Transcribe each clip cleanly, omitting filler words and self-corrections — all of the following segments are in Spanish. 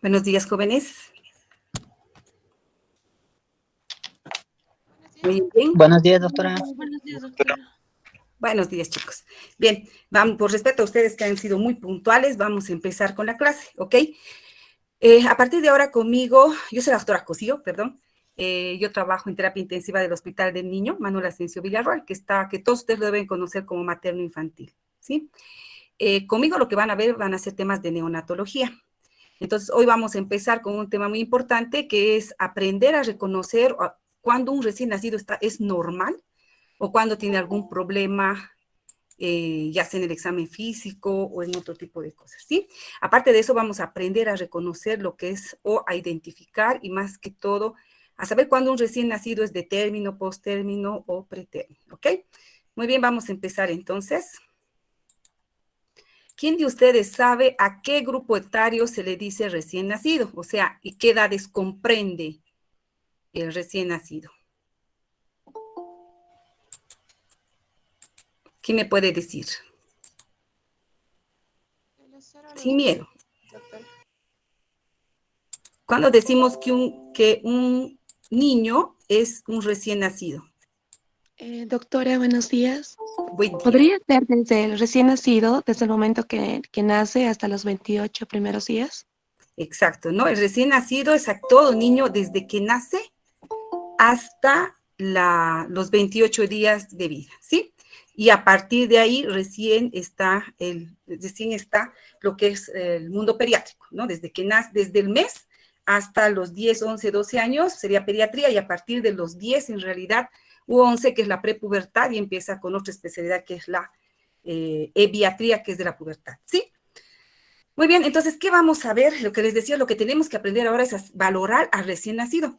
Buenos días, jóvenes. Muy bien. Buenos días, doctora. Buenos días, doctora. Buenos días, chicos. Bien, vamos, por respeto a ustedes que han sido muy puntuales, vamos a empezar con la clase, ¿ok? A partir de ahora conmigo, yo soy la doctora Cosío, perdón. Yo trabajo en terapia intensiva del Hospital del Niño, Manuel Asensio Villarroel, que todos ustedes lo deben conocer como materno infantil, ¿sí? Conmigo lo que van a ver van a ser temas de neonatología. Entonces, hoy vamos a empezar con un tema muy importante que es aprender a reconocer cuando un recién nacido es normal o cuando tiene algún problema, ya sea en el examen físico o en otro tipo de cosas, ¿sí? Aparte de eso, vamos a aprender a reconocer lo que es o a identificar y más que todo, a saber cuándo un recién nacido es de término, posttérmino o pretérmino, ¿ok? Muy bien, vamos a empezar entonces. ¿Quién de ustedes sabe a qué grupo etario se le dice recién nacido? O sea, ¿y qué edades comprende el recién nacido? ¿Quién me puede decir? Sin miedo. ¿Cuándo decimos que un niño es un recién nacido? Doctora, buenos días. Buen día. ¿Podría ser desde el recién nacido, desde el momento que nace hasta los 28 primeros días? Exacto, ¿no? El recién nacido es a todo niño desde que nace hasta los 28 días de vida, ¿sí? Y a partir de ahí recién está lo que es el mundo pediátrico, ¿no? Desde que nace, desde el mes hasta los 10, 11, 12 años sería pediatría y a partir de los 10 en realidad, u 11 que es la prepubertad y empieza con otra especialidad que es la eviatría, que es de la pubertad, ¿sí? Muy bien, entonces, ¿qué vamos a ver? Lo que les decía, lo que tenemos que aprender ahora es a valorar al recién nacido.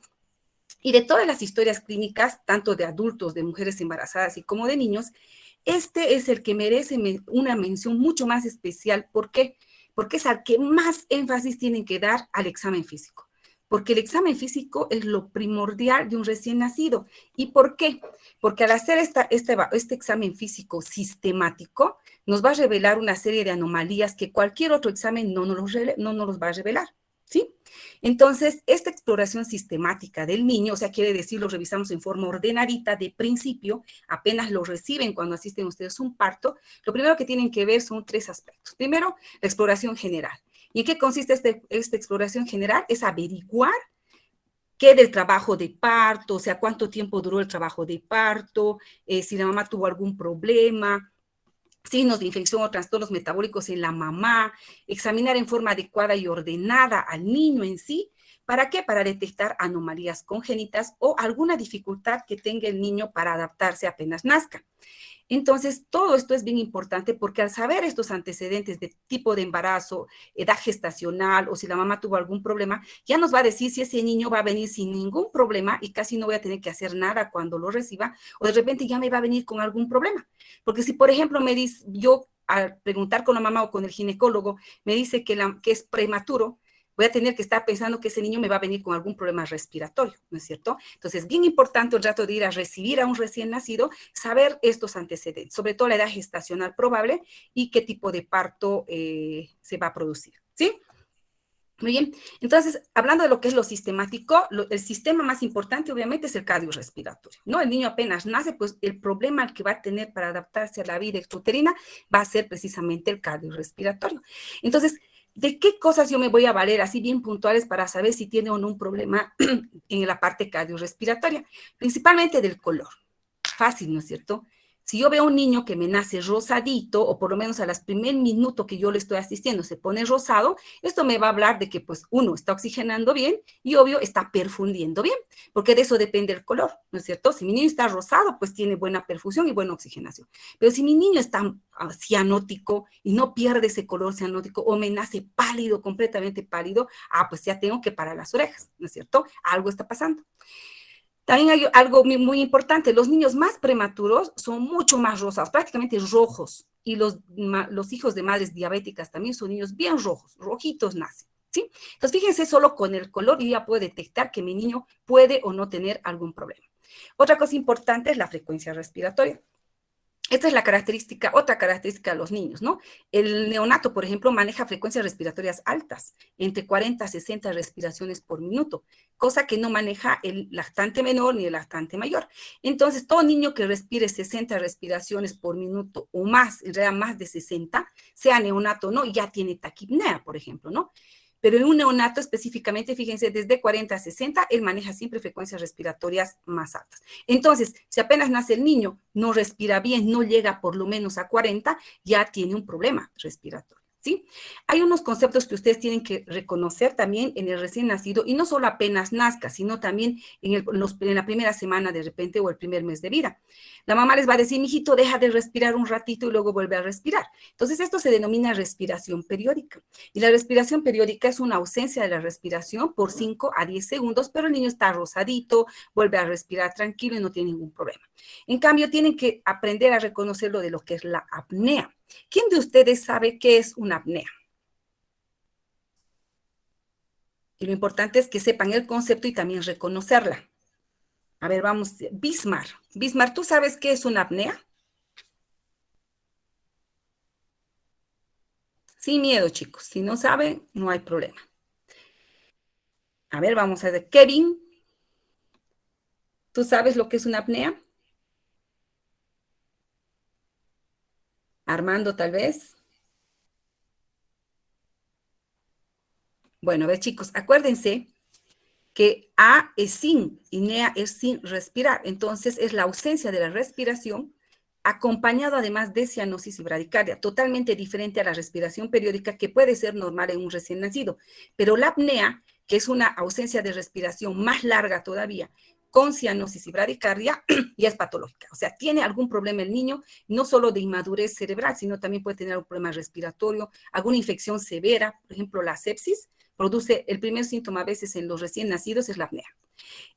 Y de todas las historias clínicas, tanto de adultos, de mujeres embarazadas y como de niños, este es el que merece una mención mucho más especial. ¿Por qué? Porque es al que más énfasis tienen que dar al examen físico. Porque el examen físico es lo primordial de un recién nacido. ¿Y por qué? Porque al hacer este examen físico sistemático, nos va a revelar una serie de anomalías que cualquier otro examen no nos los va a revelar, ¿sí? Entonces, esta exploración sistemática del niño, o sea, quiere decir, lo revisamos en forma ordenadita de principio, apenas lo reciben cuando asisten ustedes a un parto, lo primero que tienen que ver son 3 aspectos. Primero, la exploración general. ¿Y en qué consiste esta exploración general? Es averiguar qué del trabajo de parto, o sea, cuánto tiempo duró el trabajo de parto, si la mamá tuvo algún problema, signos de infección o trastornos metabólicos en la mamá, examinar en forma adecuada y ordenada al niño en sí. ¿Para qué? Para detectar anomalías congénitas o alguna dificultad que tenga el niño para adaptarse apenas nazca. Entonces, todo esto es bien importante porque al saber estos antecedentes de tipo de embarazo, edad gestacional o si la mamá tuvo algún problema, ya nos va a decir si ese niño va a venir sin ningún problema y casi no voy a tener que hacer nada cuando lo reciba o de repente ya me va a venir con algún problema. Porque si, por ejemplo, me dice, yo al preguntar con la mamá o con el ginecólogo, me dice que es prematuro, voy a tener que estar pensando que ese niño me va a venir con algún problema respiratorio, ¿no es cierto? Entonces, bien importante el rato de ir a recibir a un recién nacido, saber estos antecedentes, sobre todo la edad gestacional probable y qué tipo de parto se va a producir, ¿sí? Muy bien, entonces, hablando de lo que es lo sistemático, el sistema más importante obviamente es el cardiorrespiratorio, ¿no? El niño apenas nace, pues el problema que va a tener para adaptarse a la vida extrauterina va a ser precisamente el cardiorrespiratorio. Entonces, ¿de qué cosas yo me voy a valer así bien puntuales para saber si tiene o no un problema en la parte cardiorrespiratoria? Principalmente del color. Fácil, ¿no es cierto? Si yo veo un niño que me nace rosadito, o por lo menos a los primer minuto que yo le estoy asistiendo se pone rosado, esto me va a hablar de que, pues, uno, está oxigenando bien y, obvio, está perfundiendo bien, porque de eso depende el color, ¿no es cierto? Si mi niño está rosado, pues tiene buena perfusión y buena oxigenación. Pero si mi niño está cianótico y no pierde ese color cianótico o me nace pálido, completamente pálido, pues ya tengo que parar las orejas, ¿no es cierto? Algo está pasando. También hay algo muy importante, los niños más prematuros son mucho más rosados, prácticamente rojos, y los hijos de madres diabéticas también son niños bien rojos, rojitos nacen, ¿sí? Entonces, fíjense, solo con el color yo ya puedo detectar que mi niño puede o no tener algún problema. Otra cosa importante es la frecuencia respiratoria. Esta es la característica, otra característica de los niños, ¿no? El neonato, por ejemplo, maneja frecuencias respiratorias altas, entre 40 a 60 respiraciones por minuto, cosa que no maneja el lactante menor ni el lactante mayor. Entonces, todo niño que respire 60 respiraciones por minuto o más, en realidad más de 60, sea neonato o no, ya tiene taquipnea, por ejemplo, ¿no? Pero en un neonato específicamente, fíjense, desde 40 a 60, él maneja siempre frecuencias respiratorias más altas. Entonces, si apenas nace el niño, no respira bien, no llega por lo menos a 40, ya tiene un problema respiratorio. ¿Sí? Hay unos conceptos que ustedes tienen que reconocer también en el recién nacido, y no solo apenas nazca, sino también en la primera semana de repente o el primer mes de vida. La mamá les va a decir, mijito, deja de respirar un ratito y luego vuelve a respirar. Entonces, esto se denomina respiración periódica. Y la respiración periódica es una ausencia de la respiración por 5 a 10 segundos, pero el niño está rosadito, vuelve a respirar tranquilo y no tiene ningún problema. En cambio, tienen que aprender a reconocer lo de lo que es la apnea. ¿Quién de ustedes sabe qué es una apnea? Y lo importante es que sepan el concepto y también reconocerla. A ver, vamos, Bismar. Bismar, ¿tú sabes qué es una apnea? Sin miedo, chicos. Si no saben, no hay problema. A ver, vamos a ver. Kevin, ¿tú sabes lo que es una apnea? Armando, tal vez. Bueno, a ver, chicos, acuérdense que A es sin y NEA es sin respirar. Entonces, es la ausencia de la respiración acompañado además de cianosis y bradicardia, totalmente diferente a la respiración periódica que puede ser normal en un recién nacido. Pero la apnea, que es una ausencia de respiración más larga todavía, con cianosis y bradicardia, ya es patológica. O sea, tiene algún problema el niño, no solo de inmadurez cerebral, sino también puede tener un problema respiratorio, alguna infección severa, por ejemplo, la sepsis, produce el primer síntoma a veces en los recién nacidos, es la apnea.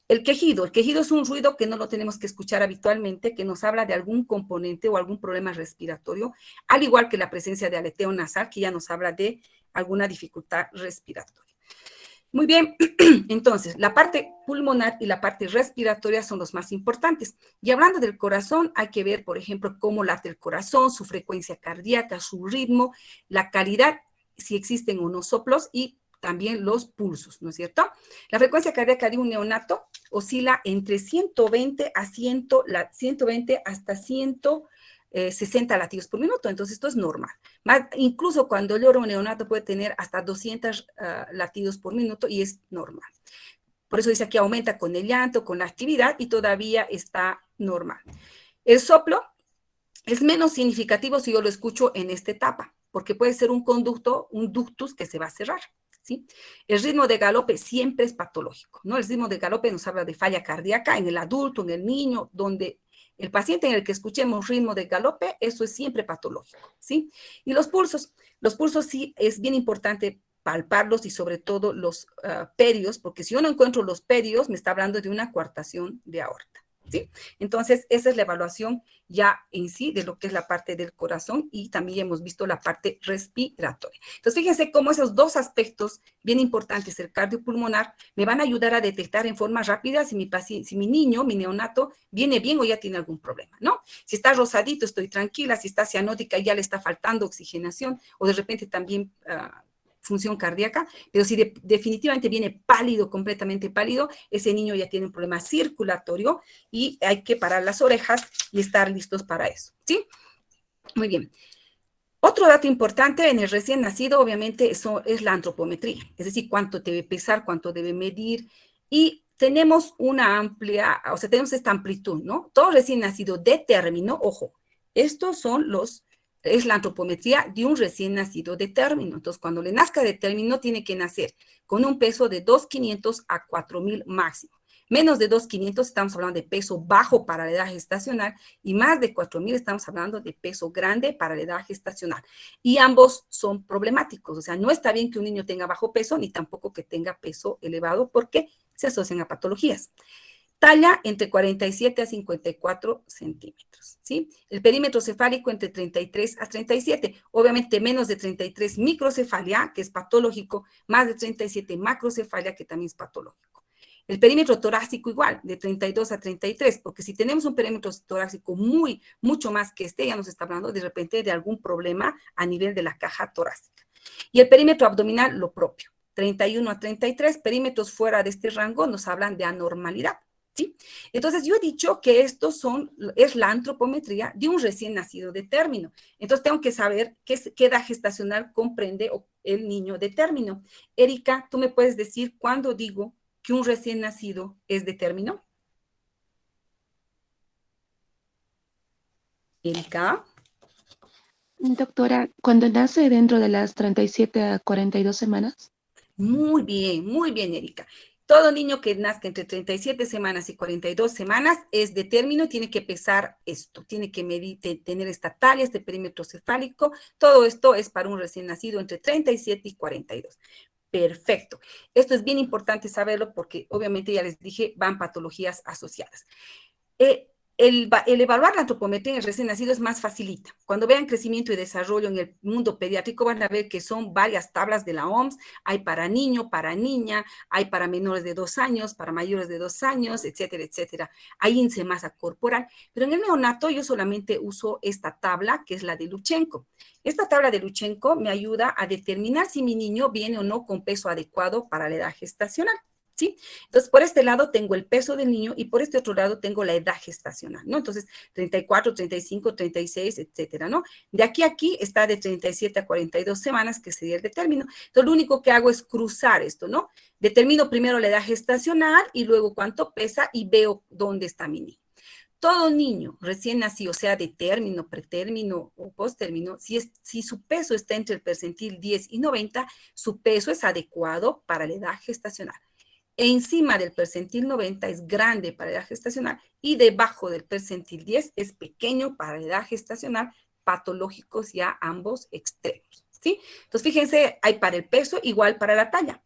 El quejido es un ruido que no lo tenemos que escuchar habitualmente, que nos habla de algún componente o algún problema respiratorio, al igual que la presencia de aleteo nasal, que ya nos habla de alguna dificultad respiratoria. Muy bien, entonces, la parte pulmonar y la parte respiratoria son los más importantes. Y hablando del corazón, hay que ver, por ejemplo, cómo late el corazón, su frecuencia cardíaca, su ritmo, la calidad, si existen o no soplos y también los pulsos, ¿no es cierto? La frecuencia cardíaca de un neonato oscila entre 120 hasta 160 latidos por minuto, entonces esto es normal. Incluso cuando llora un neonato puede tener hasta 200 latidos por minuto y es normal. Por eso dice que aumenta con el llanto, con la actividad y todavía está normal. El soplo es menos significativo si yo lo escucho en esta etapa, porque puede ser un conducto, un ductus que se va a cerrar. ¿Sí? El ritmo de galope siempre es patológico, ¿no? El ritmo de galope nos habla de falla cardíaca en el adulto, en el niño, donde el paciente en el que escuchemos ritmo de galope, eso es siempre patológico, ¿sí? Y los pulsos sí es bien importante palparlos y sobre todo los perios, porque si yo no encuentro los perios, me está hablando de una coartación de aorta. ¿Sí? Entonces, esa es la evaluación ya en sí de lo que es la parte del corazón y también hemos visto la parte respiratoria. Entonces, fíjense cómo esos dos aspectos bien importantes, el cardiopulmonar, me van a ayudar a detectar en forma rápida si mi niño, mi neonato, viene bien o ya tiene algún problema, ¿no? Si está rosadito, estoy tranquila, si está cianótica, ya le está faltando oxigenación o de repente también función cardíaca, pero si definitivamente viene pálido, completamente pálido, ese niño ya tiene un problema circulatorio y hay que parar las orejas y estar listos para eso, ¿sí? Muy bien. Otro dato importante en el recién nacido, obviamente, eso es la antropometría, es decir, cuánto debe pesar, cuánto debe medir, y tenemos una amplia, o sea, tenemos esta amplitud, ¿no? Todo recién nacido de término, ojo, estos son es la antropometría de un recién nacido de término. Entonces, cuando le nazca de término, tiene que nacer con un peso de 2.500 a 4.000 máximo. Menos de 2.500 estamos hablando de peso bajo para la edad gestacional y más de 4.000 estamos hablando de peso grande para la edad gestacional. Y ambos son problemáticos, o sea, no está bien que un niño tenga bajo peso ni tampoco que tenga peso elevado porque se asocian a patologías. Talla entre 47 a 54 centímetros, ¿sí? El perímetro cefálico entre 33 a 37, obviamente menos de 33 microcefalia, que es patológico, más de 37 macrocefalia, que también es patológico. El perímetro torácico igual, de 32 a 33, porque si tenemos un perímetro torácico mucho más que este, ya nos está hablando de repente de algún problema a nivel de la caja torácica. Y el perímetro abdominal, lo propio, 31 a 33, perímetros fuera de este rango nos hablan de anormalidad. ¿Sí? Entonces, yo he dicho que es la antropometría de un recién nacido de término. Entonces, tengo que saber qué edad gestacional comprende el niño de término. Erika, ¿tú me puedes decir cuándo digo que un recién nacido es de término? Erika. Doctora, cuando nace dentro de las 37 a 42 semanas. Muy bien, Erika. Todo niño que nazca entre 37 semanas y 42 semanas es de término, tiene que pesar esto, tiene que medir, tener esta talla, este perímetro cefálico. Todo esto es para un recién nacido entre 37 y 42. Perfecto. Esto es bien importante saberlo porque obviamente ya les dije, van patologías asociadas. El evaluar la antropometría en el recién nacido es más facilita. Cuando vean crecimiento y desarrollo en el mundo pediátrico van a ver que son varias tablas de la OMS. Hay para niño, para niña, hay para menores de 2 años, para mayores de 2 años, etcétera, etcétera. Hay índice de masa corporal. Pero en el neonato yo solamente uso esta tabla, que es la de Lutsenko. Esta tabla de Lutsenko me ayuda a determinar si mi niño viene o no con peso adecuado para la edad gestacional. ¿Sí? Entonces, por este lado tengo el peso del niño y por este otro lado tengo la edad gestacional, ¿no? Entonces, 34, 35, 36, etcétera, ¿no? De aquí a aquí está de 37 a 42 semanas, que sería el de término. Entonces, lo único que hago es cruzar esto, ¿no? Determino primero la edad gestacional y luego cuánto pesa y veo dónde está mi niño. Todo niño recién nacido, sea de término, pretérmino o posttérmino, si su peso está entre el percentil 10 y 90, su peso es adecuado para la edad gestacional. Encima del percentil 90 es grande para la edad gestacional y debajo del percentil 10 es pequeño para la edad gestacional, patológicos ya ambos extremos. ¿Sí? Entonces, fíjense, hay para el peso igual para la talla.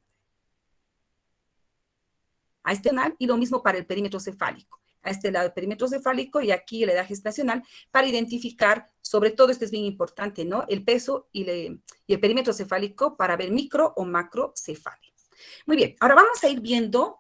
A este lado, y lo mismo para el perímetro cefálico. A este lado el perímetro cefálico y aquí la edad gestacional para identificar, sobre todo esto es bien importante, ¿no? El peso y el perímetro cefálico para ver micro o macrocefalia. Muy bien, ahora vamos a ir viendo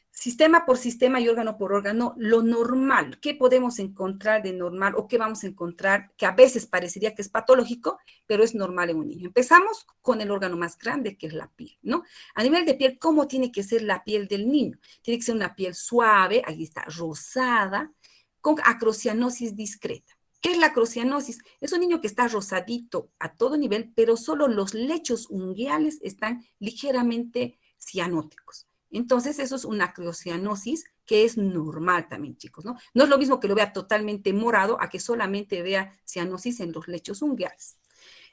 sistema por sistema y órgano por órgano, lo normal, qué podemos encontrar de normal o qué vamos a encontrar que a veces parecería que es patológico, pero es normal en un niño. Empezamos con el órgano más grande, que es la piel, ¿no? A nivel de piel, ¿cómo tiene que ser la piel del niño? Tiene que ser una piel suave, ahí está, rosada, con acrocianosis discreta. ¿Qué es la acrocianosis? Es un niño que está rosadito a todo nivel, pero solo los lechos unguiales están ligeramente cianóticos. Entonces, eso es una acrocianosis que es normal también, chicos, ¿no? No es lo mismo que lo vea totalmente morado a que solamente vea cianosis en los lechos unguiales.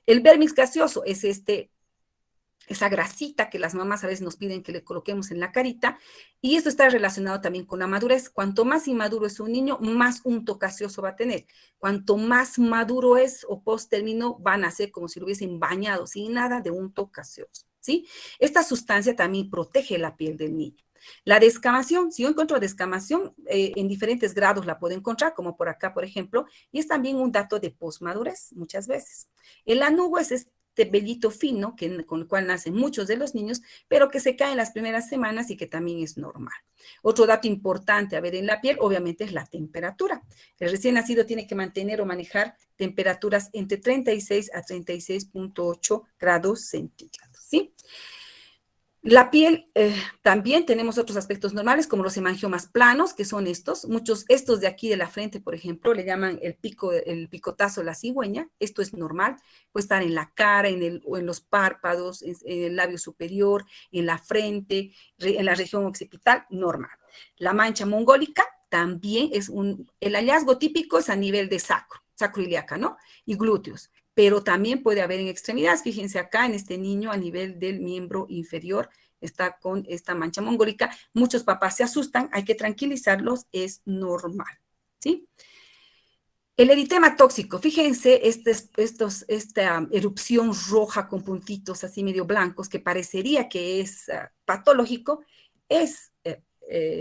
El vermis gaseoso es esa grasita que las mamás a veces nos piden que le coloquemos en la carita, y esto está relacionado también con la madurez. Cuanto más inmaduro es un niño, más unto gaseoso va a tener. Cuanto más maduro es o post-término, van a ser como si lo hubiesen bañado sin nada de unto gaseoso, ¿sí? Esta sustancia también protege la piel del niño. La descamación, si yo encuentro descamación, en diferentes grados la puedo encontrar, como por acá, por ejemplo, y es también un dato de posmadurez muchas veces. El anugo es este vellito fino con el cual nacen muchos de los niños, pero que se cae en las primeras semanas y que también es normal. Otro dato importante a ver en la piel, obviamente, es la temperatura. El recién nacido tiene que mantener o manejar temperaturas entre 36 a 36.8 grados centígrados, ¿sí? La piel, también tenemos otros aspectos normales, como los hemangiomas planos, que son estos. Muchos, estos de aquí de la frente, por ejemplo, le llaman el picotazo de la cigüeña. Esto es normal. Puede estar en la cara, o en los párpados, en el labio superior, en la frente, en la región occipital, normal. La mancha mongólica también es el hallazgo típico es a nivel de sacroiliaca, ¿no? Y glúteos. Pero también puede haber en extremidades. Fíjense acá en este niño a nivel del miembro inferior, está con esta mancha mongólica. Muchos papás se asustan, hay que tranquilizarlos, es normal, ¿sí? El eritema tóxico, fíjense, esta erupción roja con puntitos así medio blancos que parecería que es patológico, es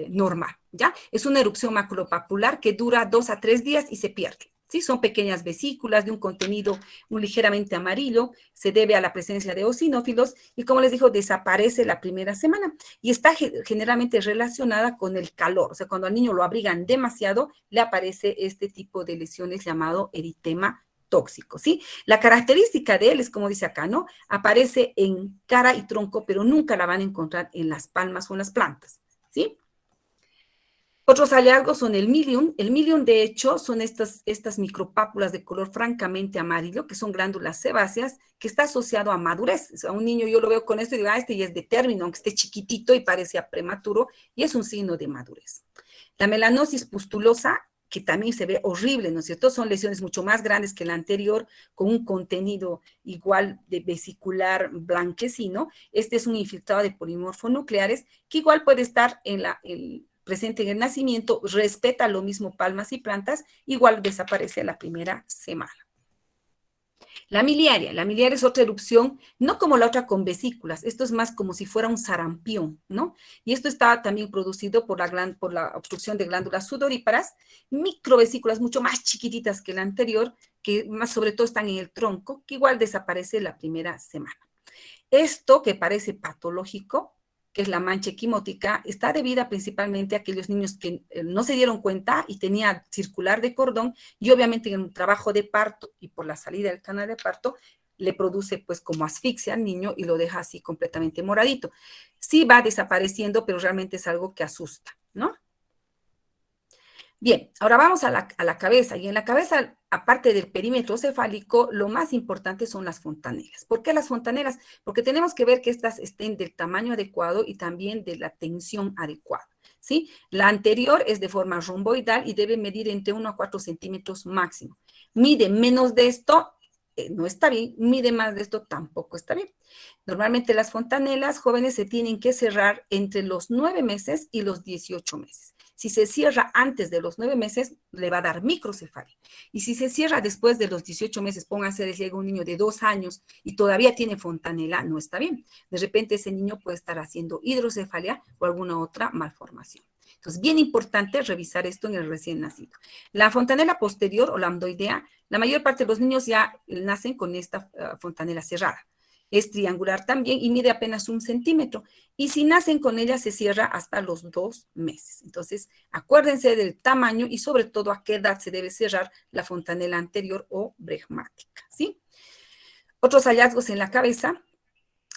normal, ¿ya? Es una erupción maculopapular que dura 2 a 3 días y se pierde. ¿sí? Son pequeñas vesículas de un contenido ligeramente amarillo, se debe a la presencia de eosinófilos y, como les digo, desaparece la primera semana y está generalmente relacionada con el calor. O sea, cuando al niño lo abrigan demasiado, le aparece este tipo de lesiones llamado eritema tóxico, ¿sí? La característica de él es, como dice acá, ¿no? Aparece en cara y tronco, pero nunca la van a encontrar en las palmas o en las plantas, ¿sí? Otros hallazgos son el milium. El milium, de hecho, son estas micropápulas de color francamente amarillo, que son glándulas sebáceas, que está asociado a madurez. O sea, un niño, yo lo veo con esto y digo, este ya es de término, aunque esté chiquitito y parecía prematuro, y es un signo de madurez. La melanosis pustulosa, que también se ve horrible, ¿no es cierto? Son lesiones mucho más grandes que la anterior, con un contenido igual de vesicular blanquecino. Este es un infiltrado de polimorfonucleares, que igual puede estar presente en el nacimiento, respeta lo mismo palmas y plantas, igual desaparece a la primera semana. La miliaria es otra erupción, no como la otra con vesículas, esto es más como si fuera un sarampión, ¿no? Y esto está también producido por la obstrucción de glándulas sudoríparas, microvesículas mucho más chiquititas que la anterior, que más sobre todo están en el tronco, que igual desaparece la primera semana. Esto que parece patológico, que es la mancha equimótica, está debida principalmente a aquellos niños que no se dieron cuenta y tenía circular de cordón, y obviamente en el trabajo de parto y por la salida del canal de parto, le produce pues como asfixia al niño y lo deja así completamente moradito. Sí va desapareciendo, pero realmente es algo que asusta, ¿no? Bien, ahora vamos a la cabeza, y en la cabeza, aparte del perímetro cefálico, lo más importante son las fontanelas. ¿Por qué las fontanelas? Porque tenemos que ver que estas estén del tamaño adecuado y también de la tensión adecuada, ¿sí? La anterior es de forma romboidal y debe medir entre 1 a 4 centímetros máximo. Mide menos de esto, no está bien, mide más de esto, tampoco está bien. Normalmente las fontanelas jóvenes se tienen que cerrar entre los 9 meses y los 18 meses. Si se cierra antes de los 9 meses, le va a dar microcefalia. Y si se cierra después de los 18 meses, póngase de llega un niño de 2 años y todavía tiene fontanela, no está bien. De repente ese niño puede estar haciendo hidrocefalia o alguna otra malformación. Entonces, bien importante revisar esto en el recién nacido. La fontanela posterior o lambdoidea, la mayor parte de los niños ya nacen con esta fontanela cerrada. Es triangular también y mide apenas 1 centímetro. Y si nacen con ella, se cierra hasta los 2 meses. Entonces, acuérdense del tamaño y sobre todo a qué edad se debe cerrar la fontanela anterior o bregmática, ¿sí? Otros hallazgos en la cabeza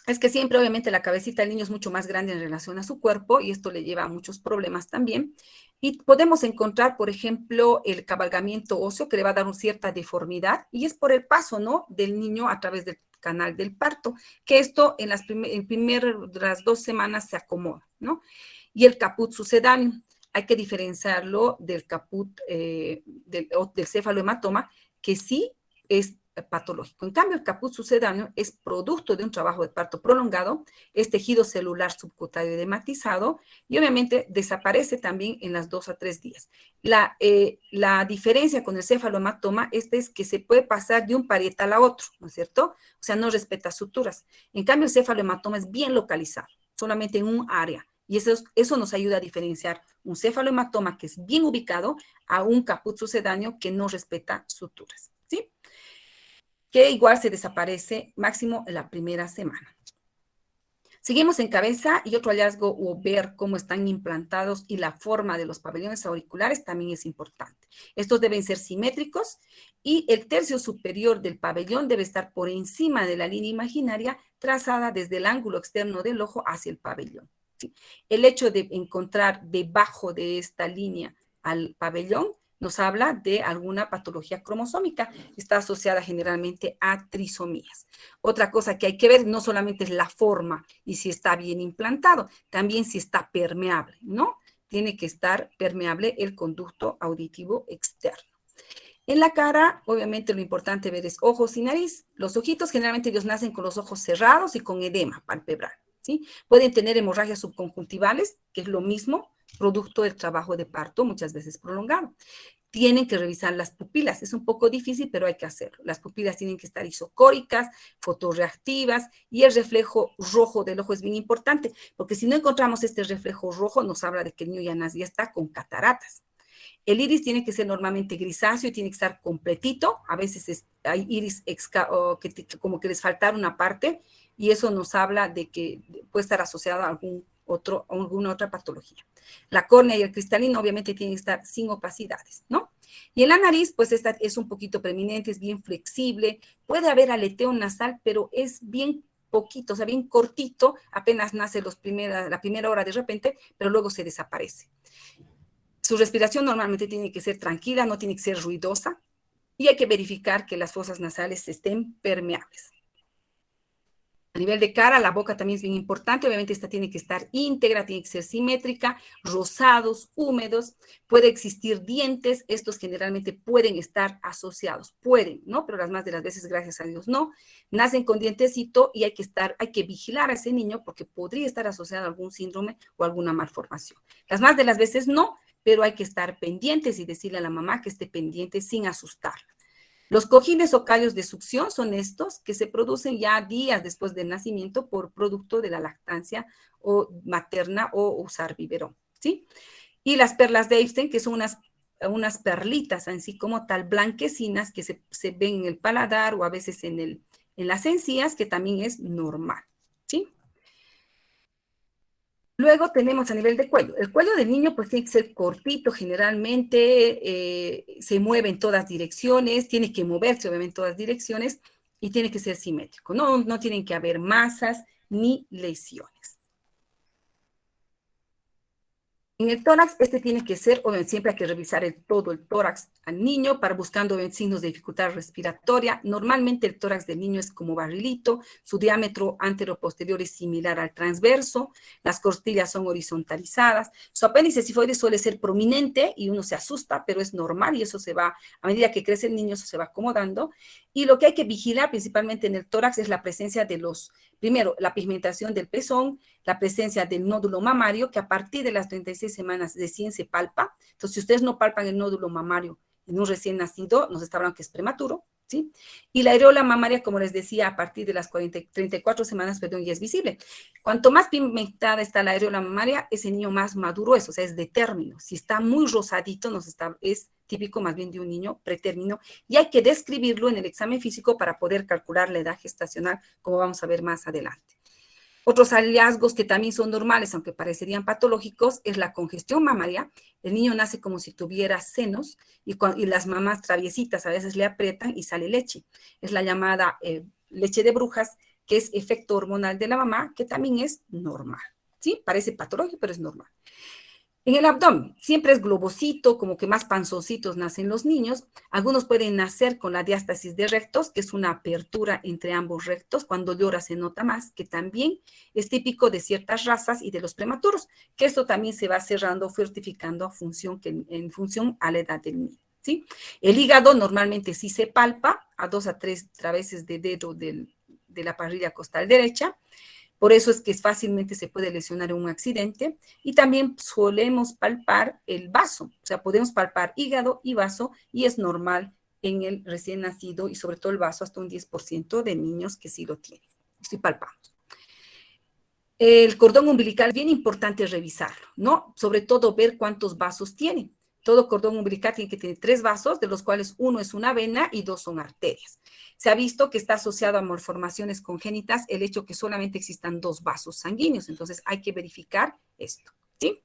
es que siempre, obviamente, la cabecita del niño es mucho más grande en relación a su cuerpo y esto le lleva a muchos problemas también. Y podemos encontrar, por ejemplo, el cabalgamiento óseo que le va a dar una cierta deformidad y es por el paso, ¿no?, del niño a través del canal del parto, que esto en las primeras 2 semanas se acomoda, ¿no? Y el caput sucedáneo, hay que diferenciarlo del caput, del cefalohematoma, que sí es patológico. En cambio, el caput sucedáneo es producto de un trabajo de parto prolongado, es tejido celular subcutáneo edematizado y obviamente desaparece también en las 2 a 3 días. La diferencia con el cefalohematoma es que se puede pasar de un parietal a otro, ¿no es cierto? O sea, no respeta suturas. En cambio, el cefalohematoma es bien localizado, solamente en un área. Y eso nos ayuda a diferenciar un cefalohematoma que es bien ubicado a un caput sucedáneo que no respeta suturas, ¿sí? Que igual se desaparece máximo en la primera semana. Seguimos en cabeza y otro hallazgo o ver cómo están implantados y la forma de los pabellones auriculares también es importante. Estos deben ser simétricos y el tercio superior del pabellón debe estar por encima de la línea imaginaria trazada desde el ángulo externo del ojo hacia el pabellón. ¿Sí? El hecho de encontrar debajo de esta línea al pabellón nos habla de alguna patología cromosómica. Está asociada generalmente a trisomías. Otra cosa que hay que ver no solamente es la forma y si está bien implantado, también si está permeable, ¿no? Tiene que estar permeable el conducto auditivo externo. En la cara, obviamente lo importante ver es ojos y nariz. Los ojitos generalmente ellos nacen con los ojos cerrados y con edema palpebral, ¿sí? Pueden tener hemorragias subconjuntivales, que es lo mismo, producto del trabajo de parto, muchas veces prolongado. Tienen que revisar las pupilas. Es un poco difícil, pero hay que hacerlo. Las pupilas tienen que estar isocóricas, fotorreactivas, y el reflejo rojo del ojo es bien importante, porque si no encontramos este reflejo rojo, nos habla de que el niño ya está con cataratas. El iris tiene que ser normalmente grisáceo, tiene que estar completito. A veces hay iris como que les faltar una parte, y eso nos habla de que puede estar asociado a alguna otra patología. La córnea y el cristalino obviamente tienen que estar sin opacidades, ¿no? Y en la nariz, pues esta es un poquito preeminente, es bien flexible, puede haber aleteo nasal, pero es bien poquito, o sea, bien cortito, apenas nace la primera hora de repente, pero luego se desaparece. Su respiración normalmente tiene que ser tranquila, no tiene que ser ruidosa, y hay que verificar que las fosas nasales estén permeables. A nivel de cara, la boca también es bien importante. Obviamente esta tiene que estar íntegra, tiene que ser simétrica, rosados, húmedos. Puede existir dientes, estos generalmente pueden estar asociados. Pueden, ¿no? Pero las más de las veces, gracias a Dios, no. Nacen con dientecito y hay que vigilar a ese niño porque podría estar asociado a algún síndrome o alguna malformación. Las más de las veces no, pero hay que estar pendientes y decirle a la mamá que esté pendiente sin asustarla. Los cojines o callos de succión son estos que se producen ya días después del nacimiento por producto de la lactancia o materna o usar biberón, ¿sí? Y las perlas de Epstein, que son unas perlitas, así como tal, blanquecinas, que se ven en el paladar o a veces en las encías, que también es normal, ¿sí? Luego tenemos a nivel de cuello. El cuello del niño pues tiene que ser cortito generalmente, se mueve en todas direcciones, tiene que moverse obviamente en todas direcciones y tiene que ser simétrico. No tienen que haber masas ni lesiones. En el tórax, este tiene que ser, obviamente, siempre hay que revisar todo el tórax al niño para buscando signos de dificultad respiratoria. Normalmente el tórax del niño es como barrilito, su diámetro antero-posterior es similar al transverso, las costillas son horizontalizadas, su apéndice sifoide suele ser prominente y uno se asusta, pero es normal y eso se va, a medida que crece el niño, eso se va acomodando. Y lo que hay que vigilar principalmente en el tórax es la presencia de primero, la pigmentación del pezón, la presencia del nódulo mamario, que a partir de las 36 semanas recién se palpa. Entonces, si ustedes no palpan el nódulo mamario en un recién nacido, nos está hablando que es prematuro, ¿sí? Y la areola mamaria, como les decía, a partir de las 34 semanas, perdón, ya es visible. Cuanto más pigmentada está la areola mamaria, ese niño más maduro es, o sea, es de término. Si está muy rosadito, es típico más bien de un niño pretérmino, y hay que describirlo en el examen físico para poder calcular la edad gestacional, como vamos a ver más adelante. Otros hallazgos que también son normales, aunque parecerían patológicos, es la congestión mamaria. El niño nace como si tuviera senos y las mamás traviesitas a veces le aprietan y sale leche. Es la llamada leche de brujas, que es efecto hormonal de la mamá, que también es normal. ¿Sí? Parece patológico, pero es normal. En el abdomen, siempre es globosito, como que más panzoncitos nacen los niños. Algunos pueden nacer con la diástasis de rectos, que es una apertura entre ambos rectos. Cuando llora se nota más, que también es típico de ciertas razas y de los prematuros, que esto también se va cerrando, fortificando en función a la edad del niño, ¿sí? El hígado normalmente sí se palpa a 2 a 3 traveses de dedo de la parrilla costal derecha. Por eso es que fácilmente se puede lesionar en un accidente. Y también solemos palpar el vaso. O sea, podemos palpar hígado y vaso y es normal en el recién nacido y sobre todo el vaso hasta un 10% de niños que sí lo tienen. Sí palpamos. El cordón umbilical, bien importante revisarlo, ¿no? Sobre todo ver cuántos vasos tiene. Todo cordón umbilical tiene que tener 3 vasos, de los cuales uno es una vena y 2 son arterias. Se ha visto que está asociado a malformaciones congénitas el hecho que solamente existan 2 vasos sanguíneos, entonces hay que verificar esto, ¿sí?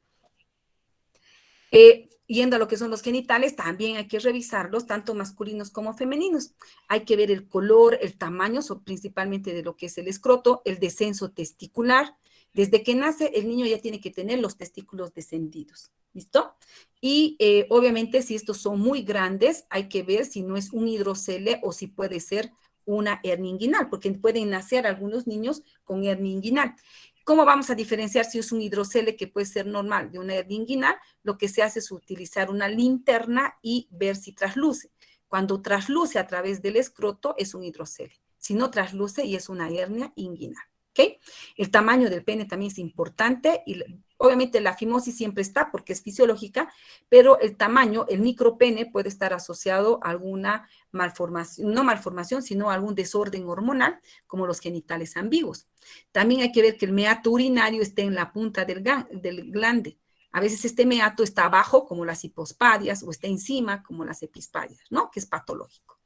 Yendo a lo que son los genitales, también hay que revisarlos, tanto masculinos como femeninos. Hay que ver el color, el tamaño, principalmente de lo que es el escroto, el descenso testicular. Desde que nace, el niño ya tiene que tener los testículos descendidos. ¿Listo? Y obviamente, si estos son muy grandes, hay que ver si no es un hidrocele o si puede ser una hernia inguinal, porque pueden nacer algunos niños con hernia inguinal. ¿Cómo vamos a diferenciar si es un hidrocele que puede ser normal de una hernia inguinal? Lo que se hace es utilizar una linterna y ver si trasluce. Cuando trasluce a través del escroto es un hidrocele. Si no trasluce y es una hernia inguinal. ¿Okay? El tamaño del pene también es importante y obviamente la fimosis siempre está porque es fisiológica, pero el tamaño, el micropene puede estar asociado a alguna malformación, no malformación, sino a algún desorden hormonal, como los genitales ambiguos. También hay que ver que el meato urinario esté en la punta del glande. A veces este meato está abajo, como las hipospadias, o está encima, como las epispadias, ¿no? Que es patológico.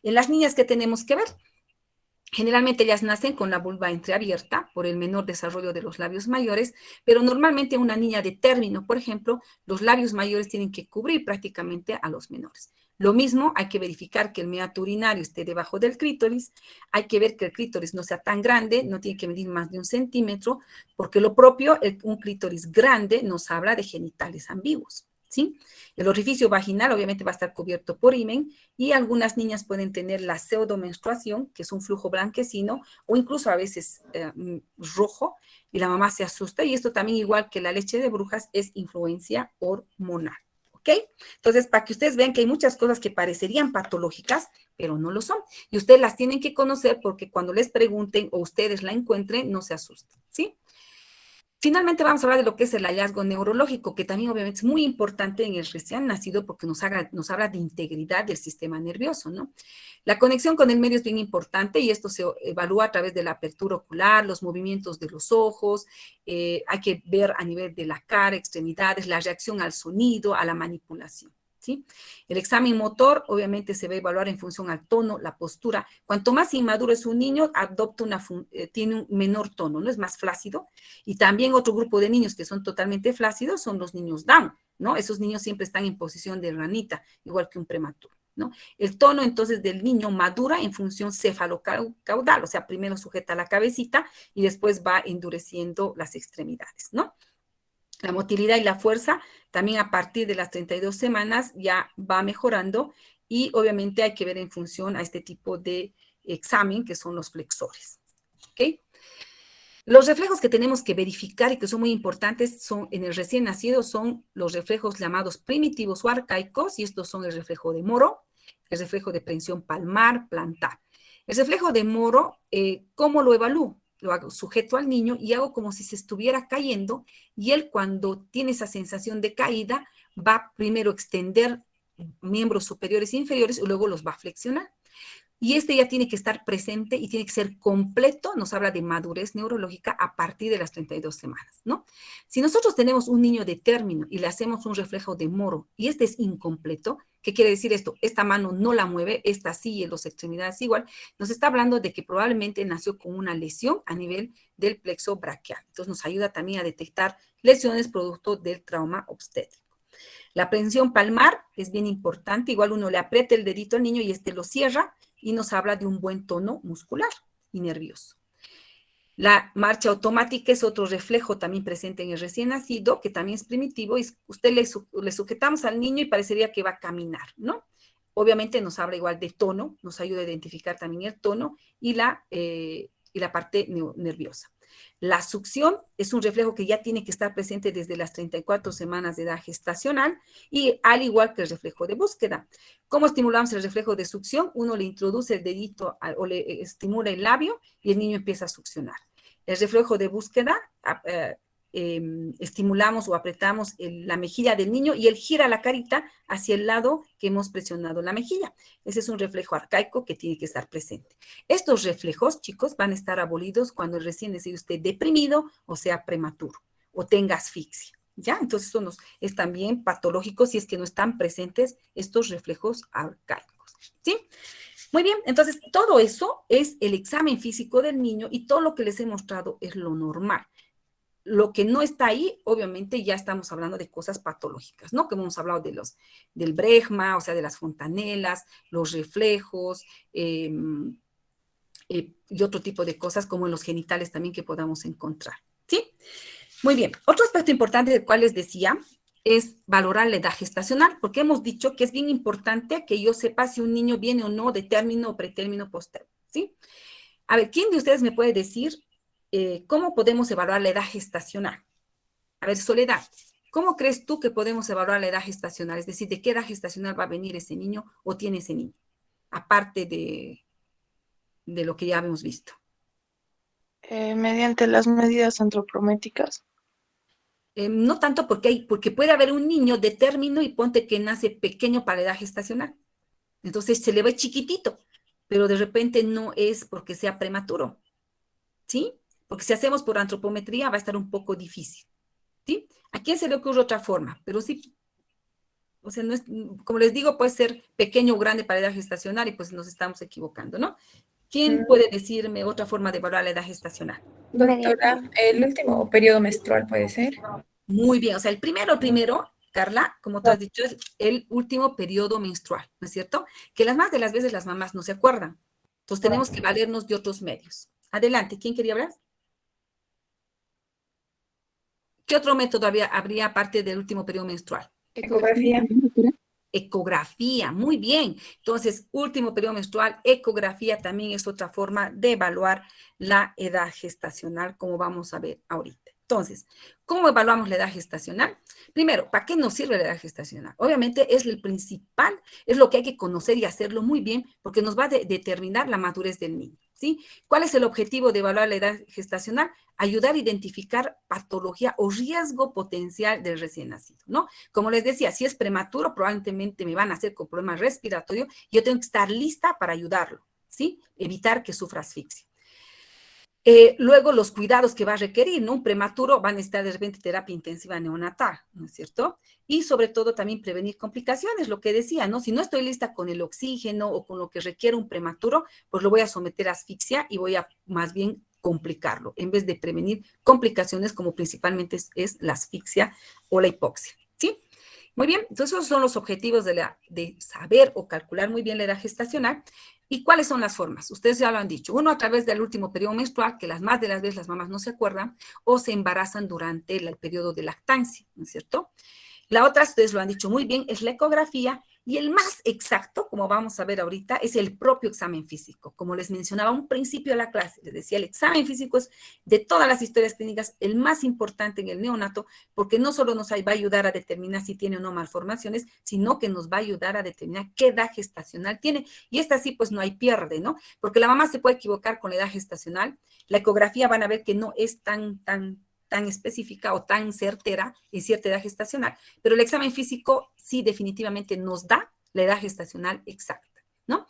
En las niñas, ¿qué tenemos que ver? Generalmente ellas nacen con la vulva entreabierta por el menor desarrollo de los labios mayores, pero normalmente una niña de término, por ejemplo, los labios mayores tienen que cubrir prácticamente a los menores. Lo mismo, hay que verificar que el meato urinario esté debajo del clítoris, hay que ver que el clítoris no sea tan grande, no tiene que medir más de 1 centímetro, porque lo propio, un clítoris grande nos habla de genitales ambiguos, ¿sí? El orificio vaginal obviamente va a estar cubierto por himen y algunas niñas pueden tener la pseudomenstruación, que es un flujo blanquecino o incluso a veces rojo, y la mamá se asusta, y esto también, igual que la leche de brujas, es influencia hormonal. ¿Ok? Entonces, para que ustedes vean que hay muchas cosas que parecerían patológicas, pero no lo son. Y ustedes las tienen que conocer porque cuando les pregunten o ustedes la encuentren, no se asusten, ¿sí? Finalmente vamos a hablar de lo que es el hallazgo neurológico, que también obviamente es muy importante en el recién nacido porque nos habla de integridad del sistema nervioso, ¿no? La conexión con el medio es bien importante y esto se evalúa a través de la apertura ocular, los movimientos de los ojos, hay que ver a nivel de la cara, extremidades, la reacción al sonido, a la manipulación. ¿Sí? El examen motor obviamente se va a evaluar en función al tono, la postura. Cuanto más inmaduro es un niño, tiene un menor tono, ¿no? Es más flácido. Y también otro grupo de niños que son totalmente flácidos son los niños Down, ¿no? Esos niños siempre están en posición de ranita, igual que un prematuro, ¿no? El tono entonces del niño madura en función cefalocaudal, o sea, primero sujeta la cabecita y después va endureciendo las extremidades, ¿no? La motilidad y la fuerza también a partir de las 32 semanas ya va mejorando y obviamente hay que ver en función a este tipo de examen que son los flexores. ¿Ok? Los reflejos que tenemos que verificar y que son muy importantes son en el recién nacido son los reflejos llamados primitivos o arcaicos, y estos son el reflejo de Moro, el reflejo de prensión palmar, plantar. El reflejo de Moro, ¿cómo lo evalúo? Lo hago sujeto al niño y hago como si se estuviera cayendo, y él, cuando tiene esa sensación de caída, va primero a extender miembros superiores e inferiores y luego los va a flexionar. Y este ya tiene que estar presente y tiene que ser completo, nos habla de madurez neurológica a partir de las 32 semanas, ¿no? Si nosotros tenemos un niño de término y le hacemos un reflejo de Moro y este es incompleto, ¿qué quiere decir esto? Esta mano no la mueve, esta sí, y en las extremidades igual, nos está hablando de que probablemente nació con una lesión a nivel del plexo braquial. Entonces nos ayuda también a detectar lesiones producto del trauma obstétrico. La prensión palmar es bien importante, igual uno le aprieta el dedito al niño y este lo cierra y nos habla de un buen tono muscular y nervioso. La marcha automática es otro reflejo también presente en el recién nacido, que también es primitivo, y usted le sujetamos al niño y parecería que va a caminar, ¿no? Obviamente nos habla igual de tono, nos ayuda a identificar también el tono y la parte nerviosa. La succión es un reflejo que ya tiene que estar presente desde las 34 semanas de edad gestacional, y al igual que el reflejo de búsqueda. ¿Cómo estimulamos el reflejo de succión? Uno le introduce el dedito o le estimula el labio y el niño empieza a succionar. El reflejo de búsqueda, estimulamos o apretamos la mejilla del niño y él gira la carita hacia el lado que hemos presionado la mejilla. Ese es un reflejo arcaico que tiene que estar presente. Estos reflejos, chicos, van a estar abolidos cuando recién esté usted deprimido o sea prematuro o tenga asfixia. ¿Ya? Entonces es también patológico si es que no están presentes estos reflejos arcaicos. ¿Sí? Muy bien, entonces todo eso es el examen físico del niño y todo lo que les he mostrado es lo normal. Lo que no está ahí, obviamente ya estamos hablando de cosas patológicas, ¿no? Que hemos hablado del bregma, o sea, de las fontanelas, los reflejos, y otro tipo de cosas como en los genitales también que podamos encontrar, ¿sí? Muy bien, otro aspecto importante del cual les decía es valorar la edad gestacional, porque hemos dicho que es bien importante que yo sepa si un niño viene o no de término, pretérmino, postérmino, ¿sí? A ver, ¿quién de ustedes me puede decir cómo podemos evaluar la edad gestacional? A ver, Soledad, ¿cómo crees tú que podemos evaluar la edad gestacional? Es decir, ¿de qué edad gestacional va a venir ese niño o tiene ese niño? Aparte de lo que ya hemos visto. Mediante las medidas antropométricas. No tanto porque puede haber un niño de término y ponte que nace pequeño para la edad gestacional. Entonces se le ve chiquitito, pero de repente no es porque sea prematuro, ¿sí? Porque si hacemos por antropometría va a estar un poco difícil, ¿sí? ¿A quién se le ocurre otra forma? Pero sí, o sea, no es, como les digo, puede ser pequeño o grande para la edad gestacional y pues nos estamos equivocando, ¿no? ¿Quién puede decirme otra forma de evaluar la edad gestacional? Doctora, el último periodo menstrual puede ser. Muy bien, o sea, el primero, Carla, como tú has dicho, es el último periodo menstrual, ¿no es cierto? Que las más de las veces las mamás no se acuerdan. Entonces tenemos que valernos de otros medios. Adelante, ¿quién quería hablar? ¿Qué otro método habría aparte del último periodo menstrual? Ecografía. Ecografía, muy bien. Entonces, último periodo menstrual, ecografía también es otra forma de evaluar la edad gestacional, como vamos a ver ahorita. Entonces, ¿cómo evaluamos la edad gestacional? Primero, ¿para qué nos sirve la edad gestacional? Obviamente es el principal, es lo que hay que conocer y hacerlo muy bien, porque nos va a determinar la madurez del niño, ¿sí? ¿Cuál es el objetivo de evaluar la edad gestacional? Ayudar a identificar patología o riesgo potencial del recién nacido, ¿no? Como les decía, si es prematuro, probablemente me van a hacer con problemas respiratorios, yo tengo que estar lista para ayudarlo, ¿sí? Evitar que sufra asfixia. Luego los cuidados que va a requerir, ¿no? Un prematuro va a necesitar de repente terapia intensiva neonatal, ¿no es cierto? Y sobre todo también prevenir complicaciones, lo que decía, ¿no? Si no estoy lista con el oxígeno o con lo que requiere un prematuro, pues lo voy a someter a asfixia y voy a más bien complicarlo, en vez de prevenir complicaciones como principalmente es la asfixia o la hipoxia, ¿sí? Muy bien, entonces esos son los objetivos de saber o calcular muy bien la edad gestacional. ¿Y cuáles son las formas? Ustedes ya lo han dicho. Uno, a través del último periodo menstrual, que las más de las veces las mamás no se acuerdan, o se embarazan durante el periodo de lactancia, ¿no es cierto? La otra, ustedes lo han dicho muy bien, es la ecografía, y el más exacto, como vamos a ver ahorita, es el propio examen físico. Como les mencionaba a un principio de la clase, les decía, el examen físico es de todas las historias clínicas el más importante en el neonato, porque no solo nos va a ayudar a determinar si tiene o no malformaciones, sino que nos va a ayudar a determinar qué edad gestacional tiene. Y esta sí, pues no hay pierde, ¿no? Porque la mamá se puede equivocar con la edad gestacional. La ecografía van a ver que no es tan específica o tan certera en cierta edad gestacional, pero el examen físico sí definitivamente nos da la edad gestacional exacta, ¿no?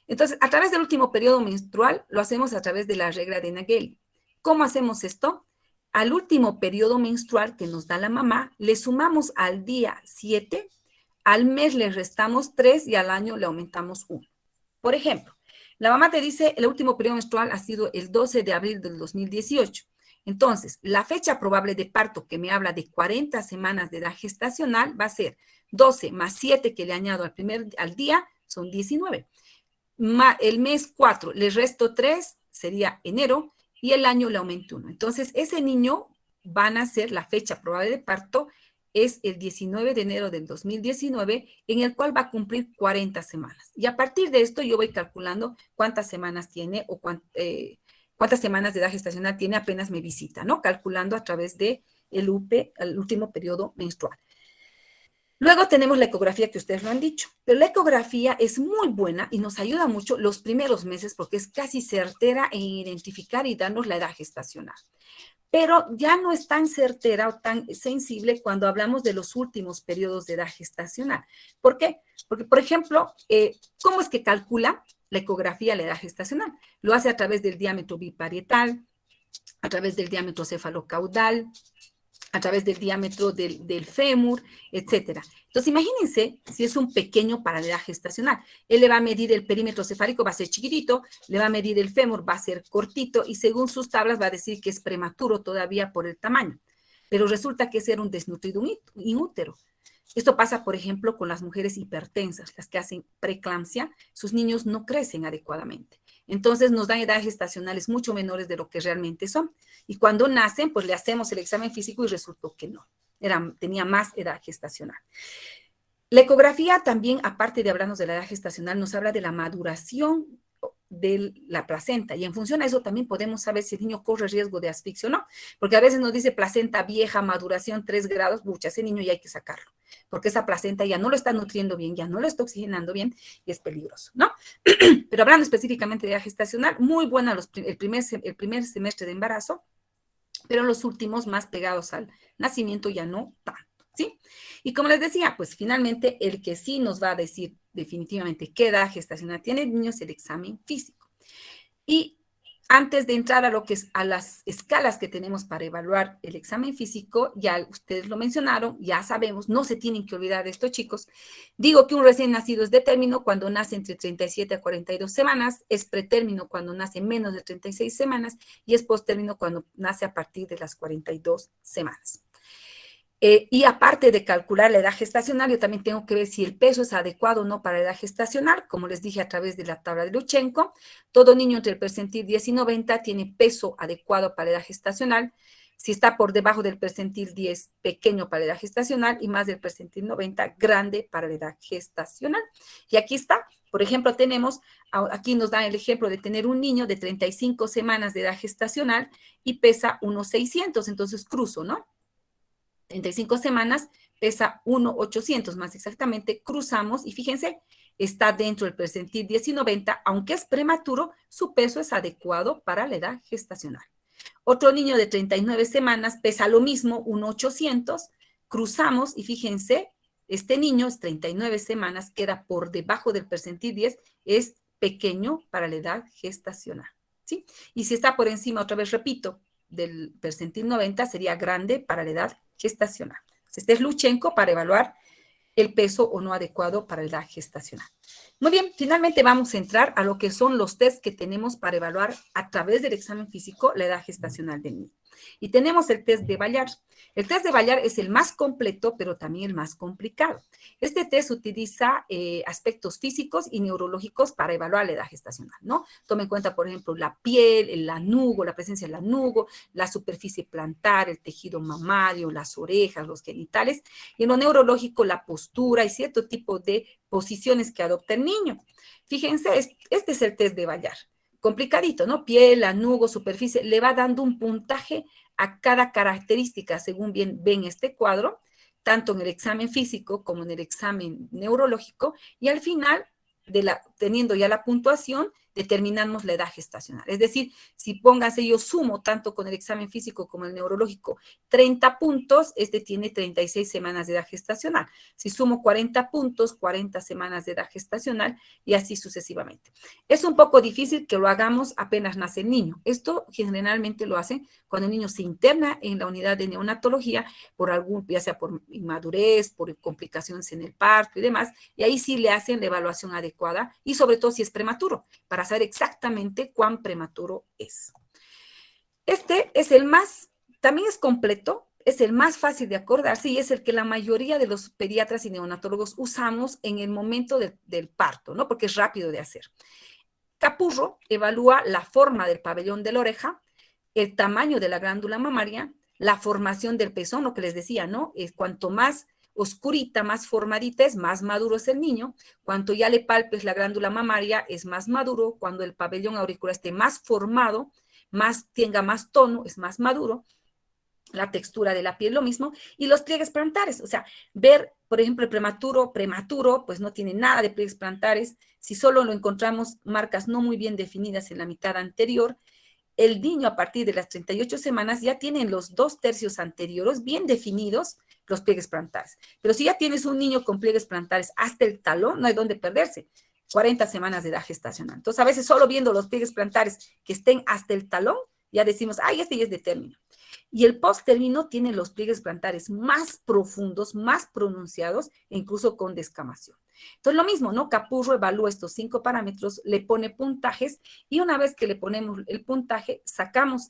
Entonces, a través del último periodo menstrual, lo hacemos a través de la regla de Nagel. ¿Cómo hacemos esto? Al último periodo menstrual que nos da la mamá, le sumamos al día 7, al mes le restamos 3 y al año le aumentamos 1. Por ejemplo, la mamá te dice, el último periodo menstrual ha sido el 12 de abril del 2018. Entonces, la fecha probable de parto que me habla de 40 semanas de edad gestacional va a ser 12 más 7 que le añado al día, son 19. El mes 4 le resto 3, sería enero, y el año le aumento 1. Entonces, ese niño va a nacer, la fecha probable de parto es el 19 de enero del 2019, en el cual va a cumplir 40 semanas. Y a partir de esto yo voy calculando cuántas semanas tiene o cuántas semanas de edad gestacional tiene apenas me visita, ¿no? Calculando a través de el último periodo menstrual. Luego tenemos la ecografía que ustedes lo han dicho, pero la ecografía es muy buena y nos ayuda mucho los primeros meses porque es casi certera en identificar y darnos la edad gestacional. Pero ya no es tan certera o tan sensible cuando hablamos de los últimos periodos de edad gestacional. ¿Por qué? Porque, por ejemplo, ¿cómo es que calcula la ecografía la edad gestacional? Lo hace a través del diámetro biparietal, a través del diámetro cefalocaudal, a través del diámetro del fémur, etcétera. Entonces, imagínense si es un pequeño para la edad gestacional. Él le va a medir el perímetro cefálico, va a ser chiquitito, le va a medir el fémur, va a ser cortito, y según sus tablas va a decir que es prematuro todavía por el tamaño. Pero resulta que es un desnutrido inútero. Esto pasa, por ejemplo, con las mujeres hipertensas, las que hacen preeclampsia, sus niños no crecen adecuadamente. Entonces nos dan edades gestacionales mucho menores de lo que realmente son. Y cuando nacen, pues le hacemos el examen físico y resultó que no, tenía más edad gestacional. La ecografía también, aparte de hablarnos de la edad gestacional, nos habla de la maduración de la placenta, y en función a eso también podemos saber si el niño corre riesgo de asfixia o no, porque a veces nos dice placenta vieja, maduración 3 grados, pucha, ese niño ya hay que sacarlo, porque esa placenta ya no lo está nutriendo bien, ya no lo está oxigenando bien y es peligroso, ¿no? Pero hablando específicamente de edad gestacional, muy buena el primer semestre de embarazo, pero los últimos más pegados al nacimiento ya no tanto, ¿sí? Y como les decía, pues finalmente el que sí nos va a decir definitivamente qué edad gestacional tiene el niño es el examen físico. Y antes de entrar a lo que es a las escalas que tenemos para evaluar el examen físico, ya ustedes lo mencionaron, ya sabemos, no se tienen que olvidar de esto, chicos. Digo que un recién nacido es de término cuando nace entre 37 a 42 semanas, es pretérmino cuando nace menos de 36 semanas y es postérmino cuando nace a partir de las 42 semanas. Y aparte de calcular la edad gestacional, yo también tengo que ver si el peso es adecuado o no para la edad gestacional, como les dije a través de la tabla de Lutsenko. Todo niño entre el percentil 10 y 90 tiene peso adecuado para la edad gestacional. Si está por debajo del percentil 10, pequeño para la edad gestacional, y más del percentil 90, grande para la edad gestacional. Y aquí está, por ejemplo, tenemos, aquí nos dan el ejemplo de tener un niño de 35 semanas de edad gestacional y pesa unos 600, entonces cruzo, ¿no? 35 semanas, pesa 1,800 más exactamente, cruzamos y fíjense, está dentro del percentil 10 y 90, aunque es prematuro, su peso es adecuado para la edad gestacional. Otro niño de 39 semanas pesa lo mismo, 1,800, cruzamos y fíjense, este niño es 39 semanas, queda por debajo del percentil 10, es pequeño para la edad gestacional, ¿sí? Y si está por encima, otra vez repito, del percentil 90 sería grande para la edad gestacional. Este es Lutsenko para evaluar el peso o no adecuado para la edad gestacional. Muy bien, finalmente vamos a entrar a lo que son los test que tenemos para evaluar a través del examen físico la edad gestacional del niño. Y tenemos el test de Bayard. El test de Bayard es el más completo, pero también el más complicado. Este test utiliza aspectos físicos y neurológicos para evaluar la edad gestacional, ¿no? Tome en cuenta, por ejemplo, la piel, el lanugo, la presencia del lanugo, la superficie plantar, el tejido mamario, las orejas, los genitales, y en lo neurológico, la postura y cierto tipo de posiciones que adopta el niño. Fíjense, este es el test de Bayard. Complicadito, ¿no? Piel, lanugo, superficie, le va dando un puntaje a cada característica, según bien ven este cuadro, tanto en el examen físico como en el examen neurológico, y al final, teniendo ya la puntuación, determinamos la edad gestacional. Es decir, si pónganse, yo sumo tanto con el examen físico como el neurológico 30 puntos, este tiene 36 semanas de edad gestacional. Si sumo 40 puntos, 40 semanas de edad gestacional y así sucesivamente. Es un poco difícil que lo hagamos apenas nace el niño. Esto generalmente lo hacen cuando el niño se interna en la unidad de neonatología por ya sea por inmadurez, por complicaciones en el parto y demás, y ahí sí le hacen la evaluación adecuada y sobre todo si es prematuro, para saber exactamente cuán prematuro es. Este es el más, también es completo, es el más fácil de acordarse y es el que la mayoría de los pediatras y neonatólogos usamos en el momento del parto, ¿no? Porque es rápido de hacer. Capurro evalúa la forma del pabellón de la oreja, el tamaño de la glándula mamaria, la formación del pezón, lo que les decía, ¿no? Cuanto más oscurita, más formadita es, más maduro es el niño. Cuanto ya le palpes la glándula mamaria, es más maduro. Cuando el pabellón auricular esté más formado, tenga más tono, es más maduro. La textura de la piel, lo mismo. Y los pliegues plantares, o sea, ver, por ejemplo, el prematuro, pues no tiene nada de pliegues plantares. Si solo lo encontramos marcas no muy bien definidas en la mitad anterior, el niño a partir de las 38 semanas ya tiene los 2/3 anteriores bien definidos los pliegues plantares. Pero si ya tienes un niño con pliegues plantares hasta el talón, no hay dónde perderse. 40 semanas de edad gestacional. Entonces, a veces solo viendo los pliegues plantares que estén hasta el talón, ya decimos, ay, este ya es de término. Y el posttérmino tiene los pliegues plantares más profundos, más pronunciados, e incluso con descamación. Entonces, lo mismo, ¿no? Capurro evalúa estos 5 parámetros, le pone puntajes y una vez que le ponemos el puntaje, sacamos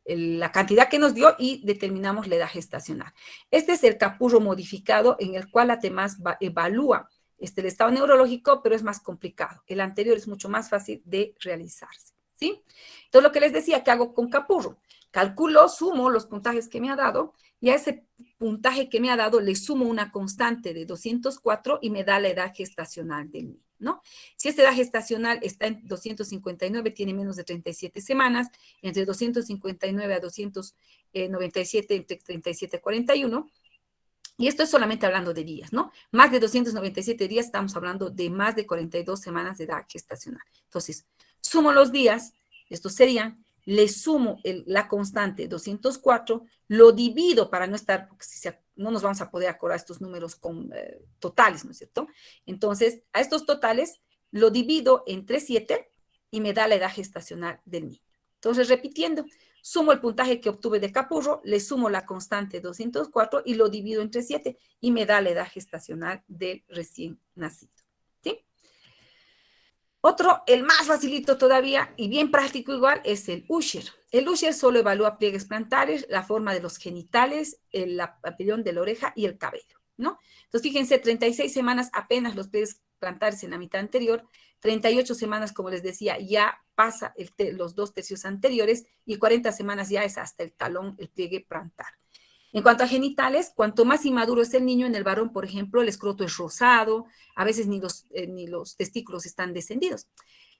la cantidad que nos dio y determinamos la edad gestacional. Este es el Capurro modificado en el cual además evalúa el estado neurológico, pero es más complicado. El anterior es mucho más fácil de realizarse, ¿sí? Entonces, lo que les decía, ¿qué hago con Capurro? Calculo, sumo los puntajes que me ha dado y a ese puntaje que me ha dado le sumo una constante de 204 y me da la edad gestacional del niño, ¿no? Si esta edad gestacional está en 259, tiene menos de 37 semanas, entre 259 a 297, entre 37 y 41, y esto es solamente hablando de días, ¿no? Más de 297 días, estamos hablando de más de 42 semanas de edad gestacional. Entonces, sumo los días, estos serían, le sumo la constante 204, lo divido para no estar, porque no nos vamos a poder acordar estos números con totales, ¿no es cierto? Entonces, a estos totales lo divido entre 7 y me da la edad gestacional del niño. Entonces, repitiendo, sumo el puntaje que obtuve de Capurro, le sumo la constante 204 y lo divido entre 7 y me da la edad gestacional del recién nacido. ¿Sí? Otro, el más facilito todavía y bien práctico igual, es el Usher. El Usher solo evalúa pliegues plantares, la forma de los genitales, el papillón de la oreja y el cabello, ¿no? Entonces, fíjense, 36 semanas apenas los pliegues plantares en la mitad anterior, 38 semanas, como les decía, ya pasa los 2/3 anteriores y 40 semanas ya es hasta el talón, el pliegue plantar. En cuanto a genitales, cuanto más inmaduro es el niño, en el varón, por ejemplo, el escroto es rosado, a veces ni los testículos están descendidos.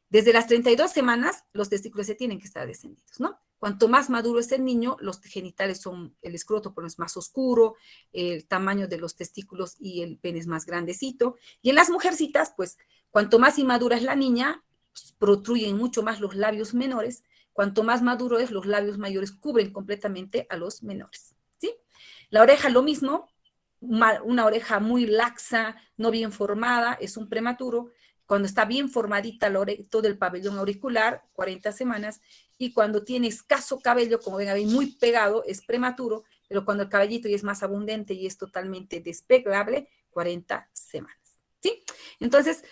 Desde las 32 semanas, los testículos se tienen que estar descendidos, ¿no? Cuanto más maduro es el niño, los genitales son, el escroto por es más oscuro, el tamaño de los testículos y el pene es más grandecito. Y en las mujercitas, pues, cuanto más inmadura es la niña, protruyen mucho más los labios menores. Cuanto más maduro es, los labios mayores cubren completamente a los menores, ¿sí? La oreja, lo mismo, una oreja muy laxa, no bien formada, es un prematuro. Cuando está bien formadita todo el pabellón auricular, 40 semanas, y cuando tiene escaso cabello, como ven ahí, muy pegado, es prematuro, pero cuando el cabellito ya es más abundante y es totalmente despegable, 40 semanas. ¿Sí? Entonces,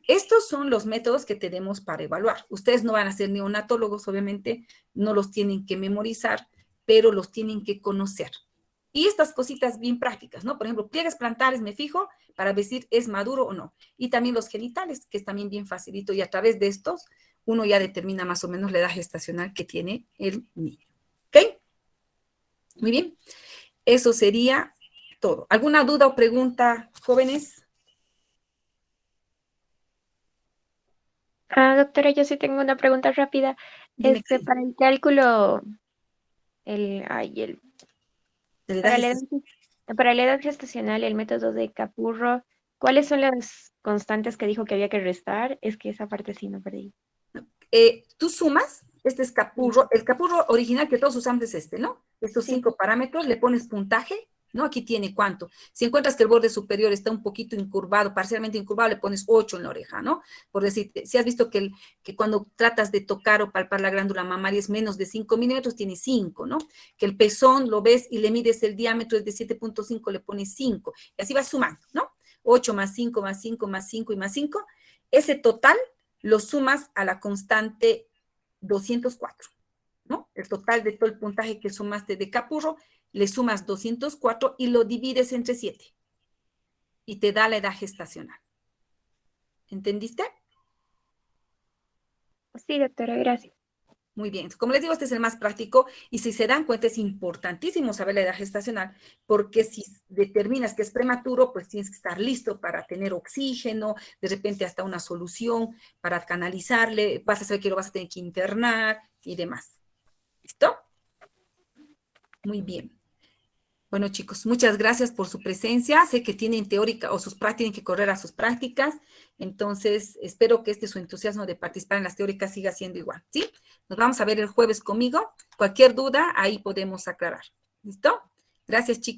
estos son los métodos que tenemos para evaluar. Ustedes no van a ser neonatólogos, obviamente, no los tienen que memorizar, pero los tienen que conocer. Y estas cositas bien prácticas, ¿no? Por ejemplo, pliegues plantares me fijo para decir es maduro o no. Y también los genitales, que es también bien facilito. Y a través de estos, uno ya determina más o menos la edad gestacional que tiene el niño. ¿Ok? Muy bien. Eso sería todo. ¿Alguna duda o pregunta, jóvenes? Doctora, yo sí tengo una pregunta rápida. Dime qué. Para el cálculo, para para la edad gestacional, el método de Capurro, ¿cuáles son las constantes que dijo que había que restar? Es que esa parte sí no perdí. Tú sumas, este es Capurro, el Capurro original que todos usamos es este, ¿no? Estos Sí. 5 parámetros, le pones puntaje, ¿no? Aquí tiene cuánto. Si encuentras que el borde superior está un poquito incurvado, parcialmente incurvado, le pones 8 en la oreja, ¿no? Por decir, si has visto que cuando tratas de tocar o palpar la glándula mamaria es menos de 5 milímetros, tiene 5, ¿no? Que el pezón lo ves y le mides el diámetro es de 7.5, le pones 5. Y así vas sumando, ¿no? 8 más 5 más 5 más 5 y más 5. Ese total lo sumas a la constante 204, ¿no? El total de todo el puntaje que sumaste de Capurro, le sumas 204 y lo divides entre 7 y te da la edad gestacional. ¿Entendiste? Sí, doctora, gracias. Muy bien. Como les digo, este es el más práctico y si se dan cuenta es importantísimo saber la edad gestacional porque si determinas que es prematuro, pues tienes que estar listo para tener oxígeno, de repente hasta una solución para canalizarle, vas a saber que lo vas a tener que internar y demás. ¿Listo? Muy bien. Bueno, chicos, muchas gracias por su presencia. Sé que tienen teórica o sus prácticas, tienen que correr a sus prácticas. Entonces, espero que su entusiasmo de participar en las teóricas siga siendo igual, ¿sí? Nos vamos a ver el jueves conmigo. Cualquier duda, ahí podemos aclarar. ¿Listo? Gracias, chicos.